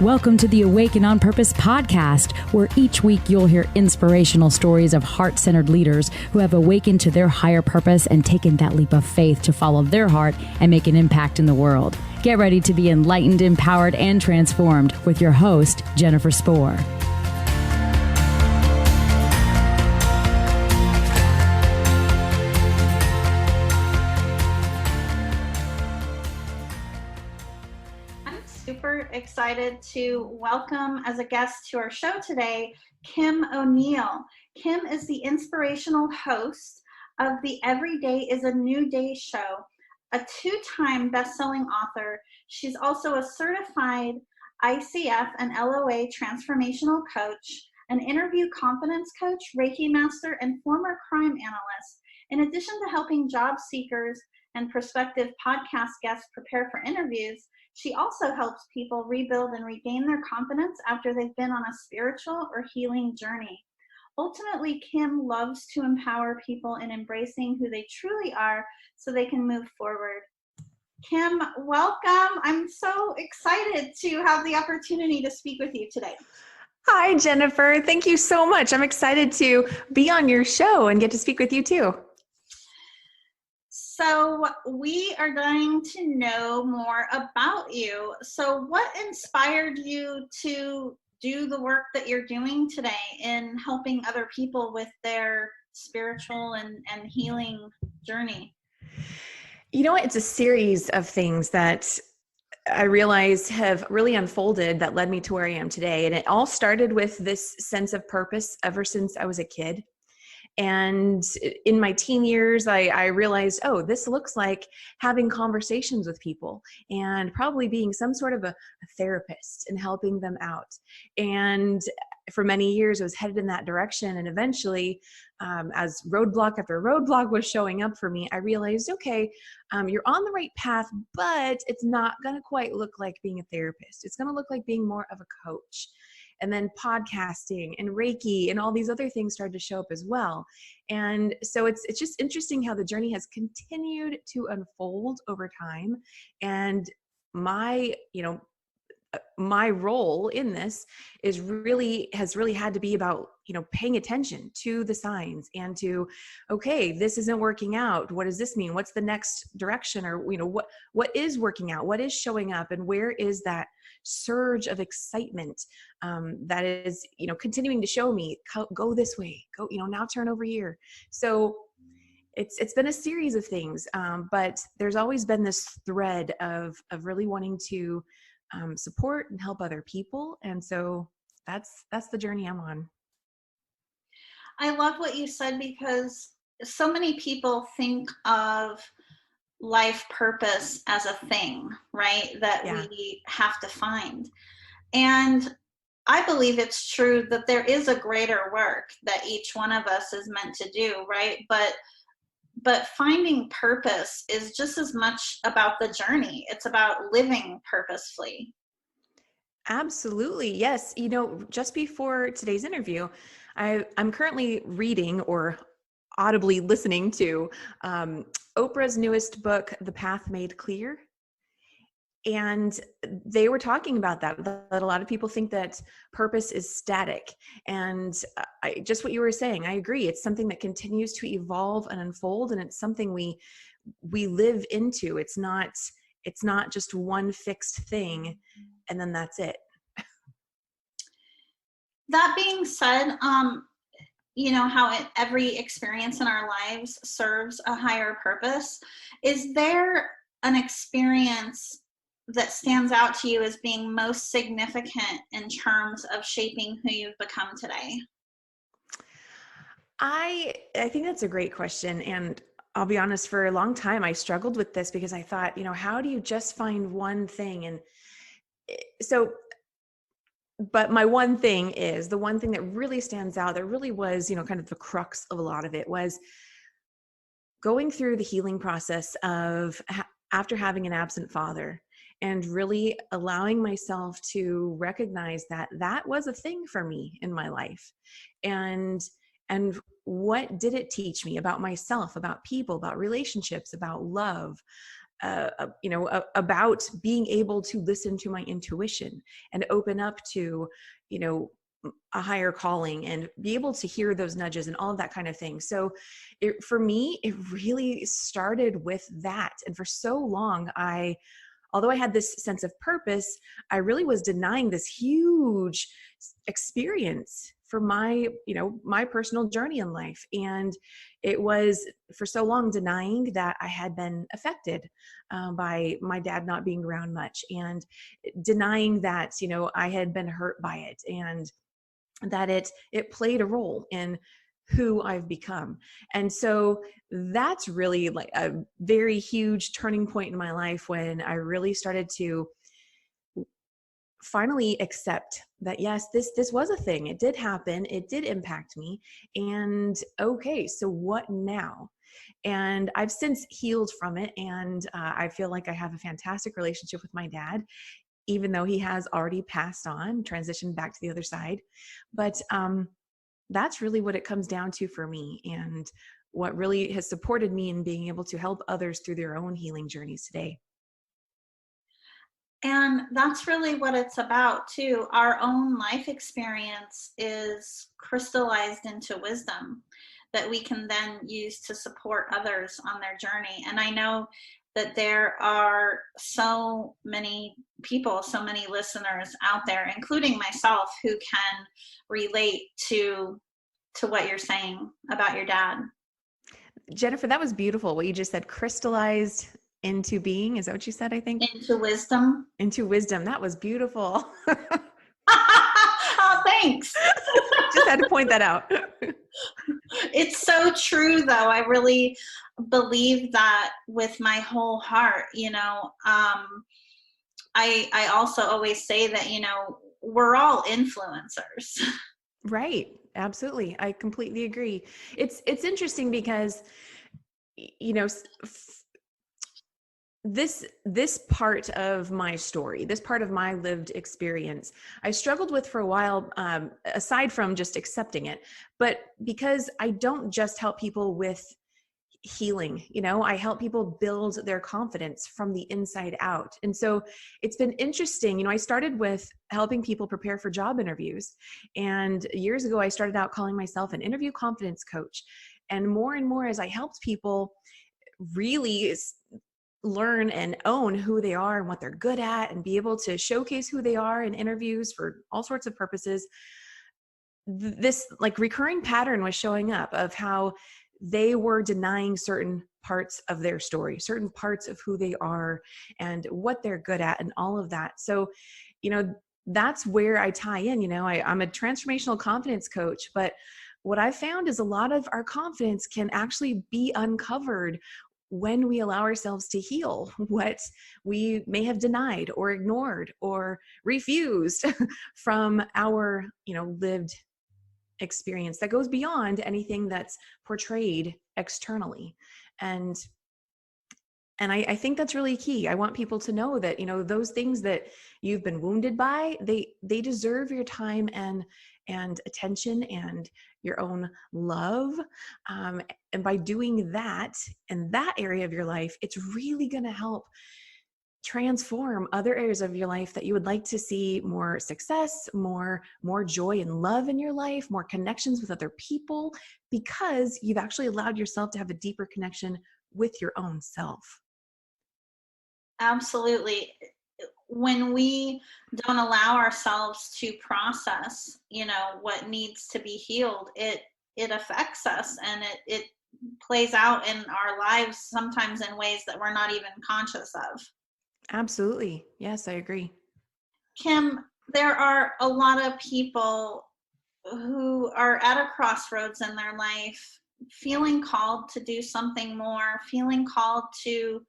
Welcome to the Awaken on Purpose podcast, where each week you'll hear inspirational stories of heart-centered leaders who have awakened to their higher purpose and taken that leap of faith to follow their heart and make an impact in the world. Get ready to be enlightened, empowered, and transformed with your host, Jennifer Spohr. Super excited to welcome as a guest to our show today, Kim O'Neill. Kim is the inspirational host of the Every Day is a New Day show, a two-time best-selling author. She's also a certified ICF and LOA transformational coach, an interview confidence coach, Reiki Master, and former crime analyst. In addition to helping job seekers and prospective podcast guests prepare for interviews, she also helps people rebuild and regain their confidence after they've been on a spiritual or healing journey. Ultimately, Kim loves to empower people in embracing who they truly are so they can move forward. Kim, welcome. I'm so excited to have the opportunity to speak with you today. Hi, Jennifer. Thank you so much. I'm excited to be on your show and get to speak with you too. So we are going to know more about you. So what inspired you to do the work that you're doing today in helping other people with their spiritual and healing journey? You know what? It's a series of things that I realize have really unfolded that led me to where I am today. And it all started with this sense of purpose ever since I was a kid. And in my teen years, I realized, oh, this looks like having conversations with people and probably being some sort of a therapist and helping them out. And for many years, I was headed in that direction. And eventually, as roadblock after roadblock was showing up for me, I realized, okay, you're on the right path, but it's not going to quite look like being a therapist. It's going to look like being more of a coach. And then podcasting and Reiki and all these other things started to show up as well. And so it's just interesting how the journey has continued to unfold over time. And my role in this has really had to be about, paying attention to the signs and to, okay, this isn't working out. What does this mean? What's the next direction? Or, what is working out? What is showing up? And where is that surge of excitement that is, continuing to show me, go this way, go, now turn over here. So it's been a series of things, but there's always been this thread of really wanting to support and help other people. And so that's the journey I'm on. I love what you said, because so many people think of life purpose as a thing, right? That we have to find. And I believe it's true that there is a greater work that each one of us is meant to do, right? But finding purpose is just as much about the journey. It's about living purposefully. Absolutely. Yes. Just before today's interview, I'm currently reading or audibly listening to Oprah's newest book, The Path Made Clear. And they were talking about that a lot of people think that purpose is static. And just what you were saying, I agree. It's something that continues to evolve and unfold. And it's something we live into. It's not just one fixed thing and then that's it. That being said, how every experience in our lives serves a higher purpose. Is there an experience that stands out to you as being most significant in terms of shaping who you've become today? I think that's a great question. And I'll be honest, for a long time, I struggled with this because I thought, how do you just find one thing? And so, but my one thing is the one thing that really stands out, that really was, kind of the crux of a lot of it, was going through the healing process of after having an absent father, and really allowing myself to recognize that that was a thing for me in my life. And what did it teach me about myself, about people, about relationships, about love? about being able to listen to my intuition and open up to, a higher calling and be able to hear those nudges and all of that kind of thing. So for me, it really started with that. And for so long, although I had this sense of purpose, I really was denying this huge experience for my personal journey in life. And it was for so long denying that I had been affected by my dad not being around much, and denying that, I had been hurt by it, and that it played a role in who I've become. And so that's really like a very huge turning point in my life when I really started to finally accept that, yes, this was a thing. It did happen. It did impact me. And okay, so what now? And I've since healed from it. And I feel like I have a fantastic relationship with my dad, even though he has already passed on, transitioned back to the other side. But that's really what it comes down to for me, and what really has supported me in being able to help others through their own healing journeys today. And that's really what it's about too. Our own life experience is crystallized into wisdom that we can then use to support others on their journey. And I know that there are so many people, so many listeners out there, including myself, who can relate to what you're saying about your dad. Jennifer, that was beautiful. What you just said, crystallized into being. Is that what you said? I think into wisdom. Into wisdom. That was beautiful. Oh, thanks. Just had to point that out. It's so true, though. I really believe that with my whole heart. I also always say that, we're all influencers. Right. Absolutely. I completely agree. It's interesting because, this part of my story, this part of my lived experience, I struggled with for a while, aside from just accepting it. But because I don't just help people with healing, I help people build their confidence from the inside out. And so it's been interesting. I started with helping people prepare for job interviews. And years ago, I started out calling myself an interview confidence coach. And more as I helped people really learn and own who they are and what they're good at, and be able to showcase who they are in interviews for all sorts of purposes, this like recurring pattern was showing up of how they were denying certain parts of their story, certain parts of who they are and what they're good at and all of that. So, that's where I tie in. I'm a transformational confidence coach, but what I found is a lot of our confidence can actually be uncovered when we allow ourselves to heal what we may have denied or ignored or refused from our, lived experience that goes beyond anything that's portrayed externally. And I think that's really key. I want people to know that, those things that you've been wounded by, they deserve your time and attention and your own love. And by doing that in that area of your life, it's really going to help transform other areas of your life that you would like to see more success, more joy and love in your life, more connections with other people, because you've actually allowed yourself to have a deeper connection with your own self. Absolutely. When we don't allow ourselves to process, what needs to be healed, it affects us, and it plays out in our lives sometimes in ways that we're not even conscious of. Absolutely. Yes, I agree. Kim, there are a lot of people who are at a crossroads in their life, feeling called to do something more, feeling called to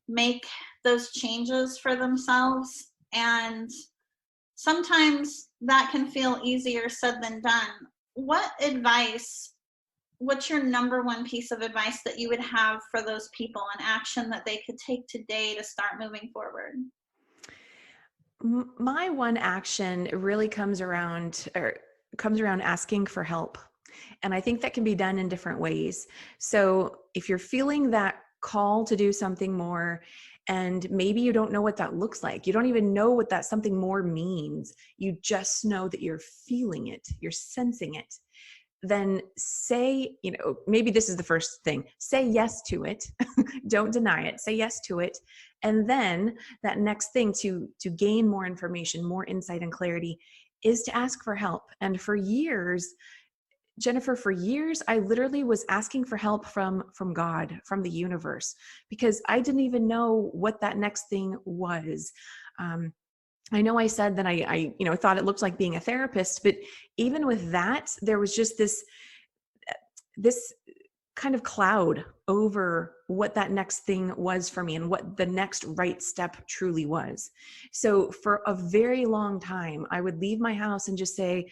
make those changes for themselves. And sometimes that can feel easier said than done. What's your number one piece of advice that you would have for those people, an action that they could take today to start moving forward? My one action really comes around asking for help. And I think that can be done in different ways. So if you're feeling that call to do something more, and maybe you don't know what that looks like. You don't even know what that something more means. You just know that you're feeling it, you're sensing it. Then say, maybe this is the first thing, say yes to it. Don't deny it, say yes to it. And then that next thing to gain more information, more insight and clarity, is to ask for help. And for years, Jennifer, for years, I literally was asking for help from God, from the universe, because I didn't even know what that next thing was. I know I said that I thought it looked like being a therapist, but even with that, there was just this kind of cloud over what that next thing was for me and what the next right step truly was. So for a very long time, I would leave my house and just say,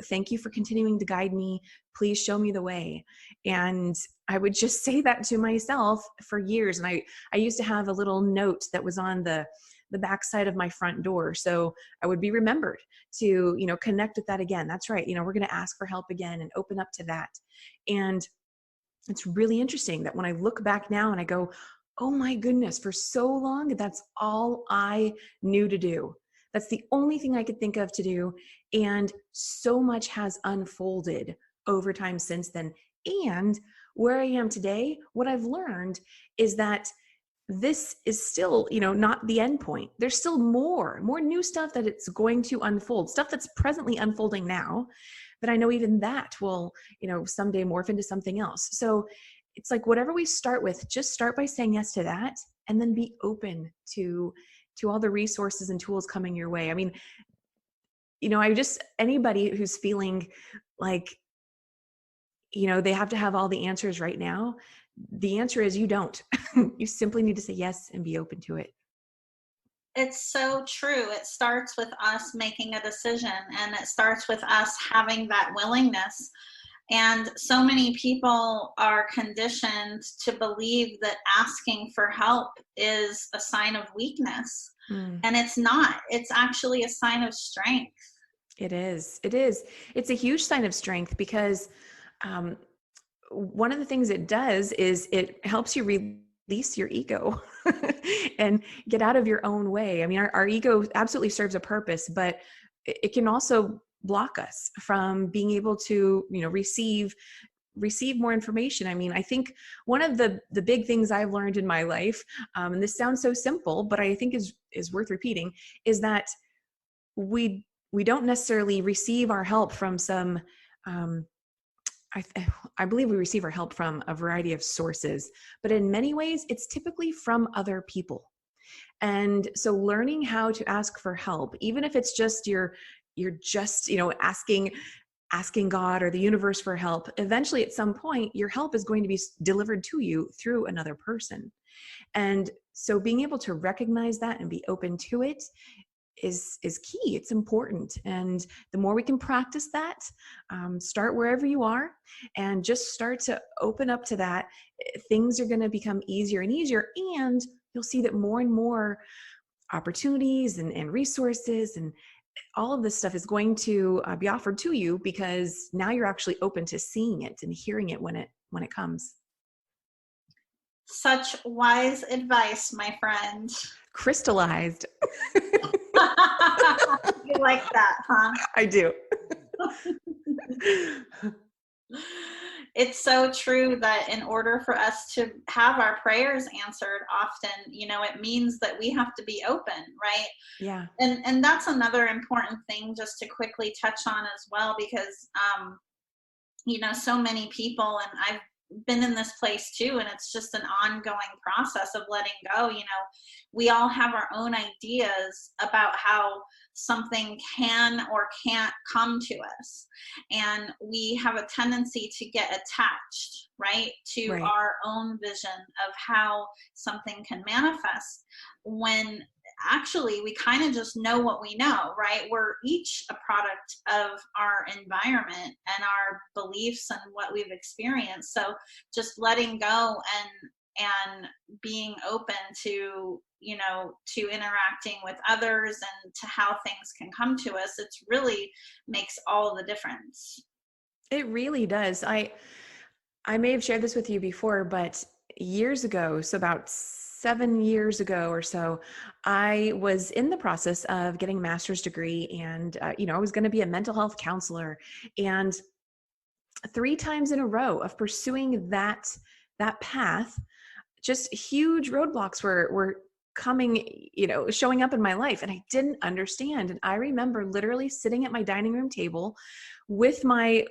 thank you for continuing to guide me. Please show me the way. And I would just say that to myself for years. And I used to have a little note that was on the backside of my front door. So I would be remembered to, connect with that again. That's right. We're going to ask for help again and open up to that. And it's really interesting that when I look back now and I go, oh my goodness, for so long, that's all I knew to do. That's the only thing I could think of to do. And so much has unfolded over time since then. And where I am today, what I've learned is that this is still, not the end point. There's still more new stuff that it's going to unfold, stuff that's presently unfolding now. But I know even that will, someday morph into something else. So it's like whatever we start with, just start by saying yes to that, and then be open to all the resources and tools coming your way. I mean, anybody who's feeling like, they have to have all the answers right now, the answer is you don't. You simply need to say yes and be open to it. It's so true. It starts with us making a decision, and it starts with us having that willingness. And so many people are conditioned to believe that asking for help is a sign of weakness. And it's not. It's actually a sign of strength. It is. It's a huge sign of strength because one of the things it does is it helps you release your ego and get out of your own way. I mean, our ego absolutely serves a purpose, but it can also block us from being able to, receive more information. I mean, I think one of the big things I've learned in my life, and this sounds so simple, but I think is worth repeating, is that we don't necessarily receive our help from some, I believe we receive our help from a variety of sources, but in many ways, it's typically from other people. And so learning how to ask for help, even if it's just you're just, asking God or the universe for help, eventually at some point, your help is going to be delivered to you through another person. And so being able to recognize that and be open to it is key. It's important. And the more we can practice that, start wherever you are and just start to open up to that, things are going to become easier and easier. And you'll see that more and more opportunities and resources and all of this stuff is going to be offered to you because now you're actually open to seeing it and hearing it when it comes. Such wise advice, my friend. Crystallized. You like that, huh? I do. It's so true that in order for us to have our prayers answered often, it means that we have to be open, right? Yeah. And that's another important thing just to quickly touch on as well, because, so many people, and I've been in this place too, and it's just an ongoing process of letting go. We all have our own ideas about how something can or can't come to us, and we have a tendency to get attached, right, to our own vision of how something can manifest, when actually we kind of just know what we know, right? We're each a product of our environment and our beliefs and what we've experienced. So just letting go and being open to, to interacting with others and to how things can come to us, it's really makes all the difference. It really does. I may have shared this with you before, but years ago, so about 7 years ago or so, I was in the process of getting a master's degree, and I was going to be a mental health counselor. And 3 times in a row of pursuing that path, just huge roadblocks were coming, showing up in my life, and I didn't understand. And I remember literally sitting at my dining room table with my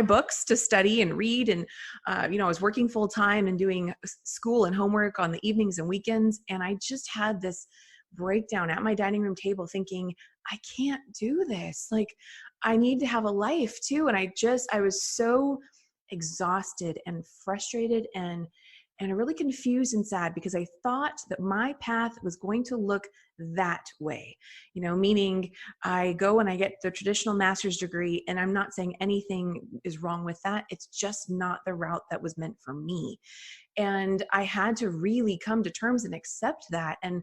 books to study and read. And, I was working full time and doing school and homework on the evenings and weekends. And I just had this breakdown at my dining room table thinking, I can't do this. Like, I need to have a life too. And I was so exhausted and frustrated and really confused and sad, because I thought that my path was going to look that way, meaning I go and I get the traditional master's degree, and I'm not saying anything is wrong with that. It's just not the route that was meant for me. And I had to really come to terms and accept that. And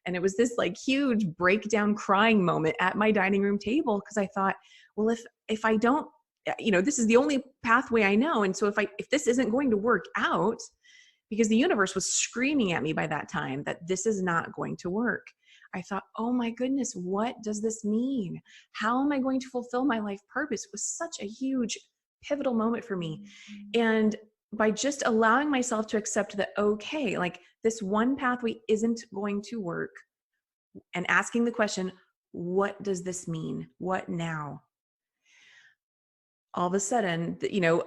it was this like huge breakdown crying moment at my dining room table, because I thought, well, if I don't, this is the only pathway I know. And so if this isn't going to work out, because the universe was screaming at me by that time that this is not going to work, I thought, oh my goodness, what does this mean? How am I going to fulfill my life purpose? It was such a huge pivotal moment for me. And by just allowing myself to accept that, okay, like this one pathway isn't going to work, and asking the question, what does this mean? What now? All of a sudden,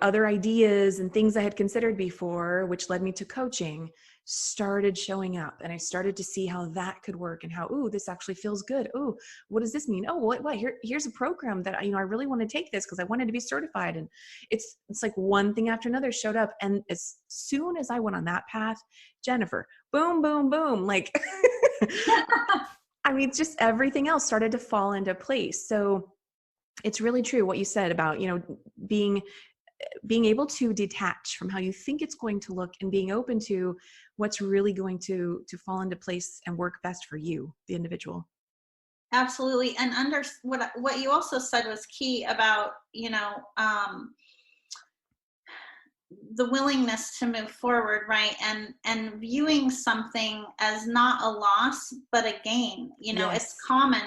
other ideas and things I had considered before, which led me to coaching, started showing up. And I started to see how that could work, and how, ooh, this actually feels good. Ooh, what does this mean? Oh, what, here's a program that I really want to take this because I wanted to be certified. And it's like one thing after another showed up. And as soon as I went on that path, Jennifer, boom, boom, boom, like, just everything else started to fall into place. So it's really true what you said about, being able to detach from how you think it's going to look, and being open to what's really going to fall into place and work best for you, the individual. Absolutely. And what you also said was key about, the willingness to move forward, right? And viewing something as not a loss, but a gain. Yes. It's common.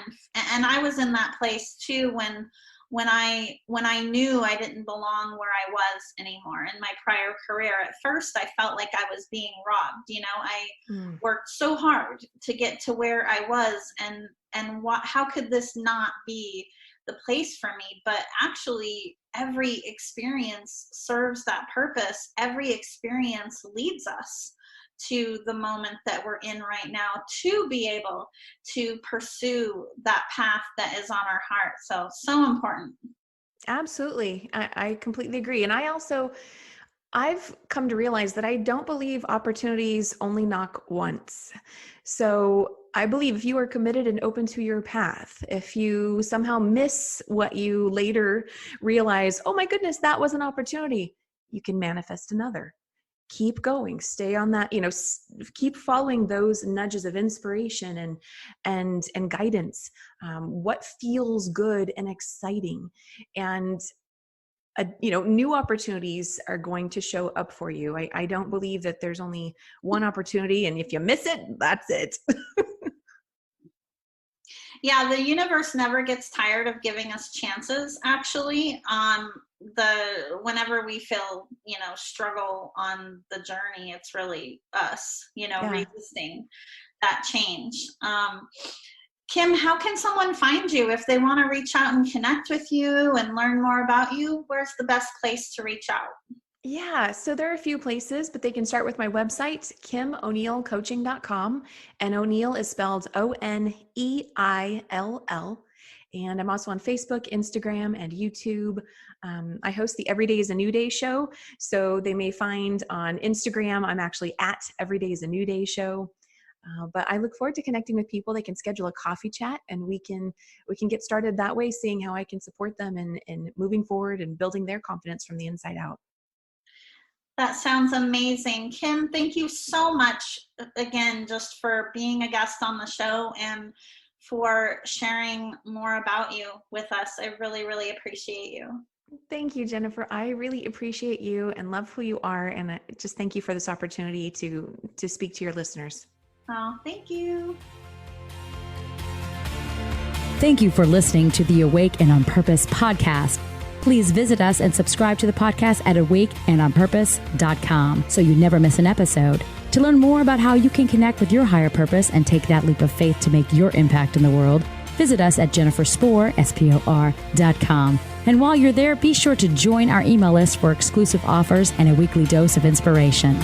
And I was in that place too, when I knew I didn't belong where I was anymore in my prior career. At first, I felt like I was being robbed. I worked so hard to get to where I was, and how could this not be the place for me? But actually, every experience serves that purpose. Every experience leads us to the moment that we're in right now, to be able to pursue that path that is on our heart. So important. Absolutely. I completely agree. And I've come to realize that I don't believe opportunities only knock once. So I believe if you are committed and open to your path, if you somehow miss what you later realize, oh my goodness, that was an opportunity, you can manifest another. Keep going, stay on that, keep following those nudges of inspiration and guidance. What feels good and exciting, and new opportunities are going to show up for you. I don't believe that there's only one opportunity, and if you miss it, that's it. Yeah, the universe never gets tired of giving us chances, actually. Whenever we feel, struggle on the journey, it's really us, resisting that change. Kim, how can someone find you if they want to reach out and connect with you and learn more about you? Where's the best place to reach out? Yeah, so there are a few places, but they can start with my website, KimO'NeillCoaching.com. And O'Neill is spelled Oneill. And I'm also on Facebook, Instagram, and YouTube. I host the Every Day is a New Day show. So they may find on Instagram, I'm actually at Every Day is a New Day show. But I look forward to connecting with people. They can schedule a coffee chat, and we can get started that way, seeing how I can support them in moving forward and building their confidence from the inside out. That sounds amazing. Kim, thank you so much again, just for being a guest on the show and for sharing more about you with us. I really, really appreciate you. Thank you, Jennifer. I really appreciate you and love who you are. And just thank you for this opportunity to speak to your listeners. Oh, thank you. Thank you for listening to the Awake and On Purpose podcast. Please visit us and subscribe to the podcast at awakeandonpurpose.com so you never miss an episode. To learn more about how you can connect with your higher purpose and take that leap of faith to make your impact in the world, visit us at jenniferspor.com. And while you're there, be sure to join our email list for exclusive offers and a weekly dose of inspiration.